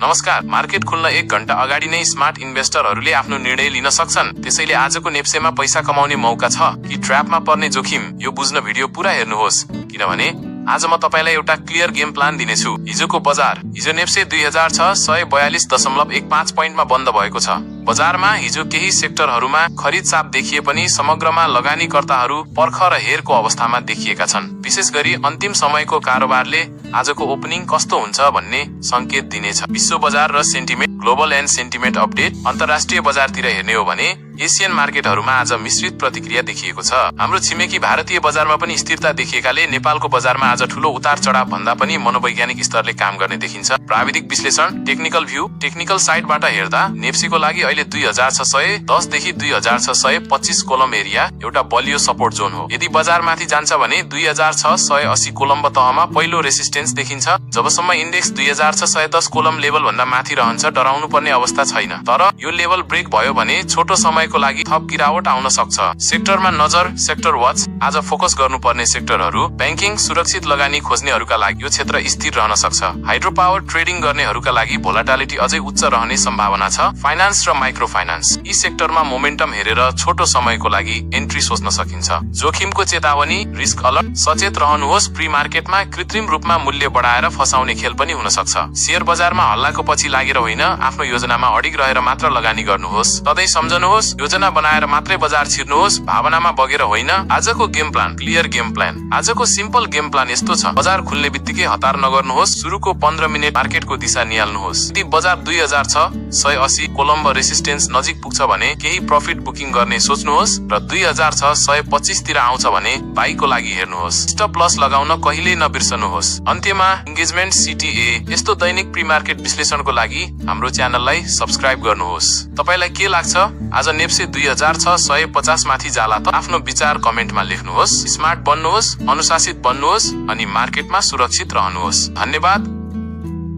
नमस्कार, मार्केट खुल्न 1 घण्टा अगाडि नै स्मार्ट इन्भेस्टरहरूले आफ्नो निर्णय लिन सक्छन्। त्यसैले आजको नेप्सेमा पैसा कमाउने मौका छ कि ट्र्यापमा पर्ने जोखिम, यो बुझ्न भिडियो पुरा हेर्नुहोस्, किनभने आज म तपाईलाई एउटा क्लियर गेम प्लान दिनेछु। हिजोको बजार, हिजो नेप्से 2642.15 पोइन्टमा बन्द भएको छ। बजारमा हिजो केही सेक्टरहरूमा खरिद चाप देखिए पनि समग्रमा लगानीकर्ताहरू पर्ख र हेरको अवस्थामा देखिएका छन्। विशेष गरी अन्तिम समयको कारोबारले आजको ओपनिङ कस्तो हुन्छ भन्ने संकेत दिनेछ। विश्व बजार र sentiment, global and sentiment update. अन्तर्राष्ट्रिय बजारतिर हेर्ने हो भने एसियन मार्केटहरूमा आज मिश्रित प्रतिक्रिया देखिएको छ। हाम्रो छिमेकी भारतीय बजारमा पनि स्थिरता देखिएकाले नेपालको बजारमा आज ठूलो उतार चढाव भन्दा पनि मनोवैज्ञानिक स्तरले काम गर्ने देखिन्छ। प्राविधिक विश्लेषण, टेक्निकल भ्यू, टेक्निकल साइडबाट हेर्दा नेप्सेको लागि अहिले 2610 देखि 2625 कोलम एरिया एउटा बलियो सपोर्ट जोन हो। यदि बजार माथि जान्छ भने 2680 कोलम तहमा पहिलो रेसिस्टेन्स देखिन्छ। जबसम्म इन्डेक्स 2610 कोलम लेभल भन्दा माथि रहन्छ, डराउनु पर्ने अवस्था छैन। तर यो लेभल ब्रेक भयो भने छोटो समयको लागि थप गिरावट आउन सक्छ। सेक्टरमा नजर, सेक्टर वाच। आज फोकस गर्नुपर्ने सेक्टरहरू, ब्याङ्किङ, सुरक्षित लगानी खोज्नेहरूका लागि यो क्षेत्र स्थिर रहन सक्छ। हाइड्रो पावर ट्रेडिङ गर्नेहरूका लागि भोलाटिलिटी अझै उच्च रहने सम्भावना छ। फाइनान्स र माइक्रो फाइनान्स, यी सेक्टरमा मोमेन्टम हेरेर छोटो समयको लागि एन्ट्री सोच्न सकिन्छ। जोखिमको चेतावनी, रिस्क अलर्ट। सचेत रहनुहोस्, प्री मार्केटमा कृत्रिम रूपमा मूल्य बढाएर फसाउने खेल पनि हुन सक्छ। शेयर बजारमा हल्लाको पछि लागेर होइन, आफ्नो योजनामा अडिग रहेर मात्र लगानी गर्नुहोस्। सधैँ सम्झनुहोस्, योजना बनाएर मात्रै बजार छिर्नुहोस्, भावनामा बगेर होइन। आजको game plan, clear game plan. आजको सिम्पल गेम प्लान यस्तो छ। बजार खुल्ने बित्तिकै हतार नगर्नुहोस्। सुरुको 15 मिनेट मार्केटको दिशा निहाल्नुहोस्। यदि बजार 2680 कोलम्ब रेसिस्टेन्स नजिक पुग्छ भने केही प्रफिट बुकिङ गर्ने सोच्नुहोस् र 2625 तिर आउँछ भने बाइको लागि हेर्नुहोस्। स्टप लस लगाउन कहिल्यै नबिर्सनुहोस्। अन्त्यमा इन्गेजमेन्ट CTA यस्तो दैनिक प्री मार्केट विश्लेषणको लागि हाम्रो च्यानललाई सब्स्क्राइब गर्नुहोस्। तपाईलाई के लाग्छ, आज नेप्से 2650 माथि जाला त? आफ्नो विचार कमेन्टमा लेख्नुहोस्। स्मार्ट बन्नुहोस्, अनुशासित बन्नुहोस् अनि मार्केटमा सुरक्षित रहनुहोस्। धन्यवाद।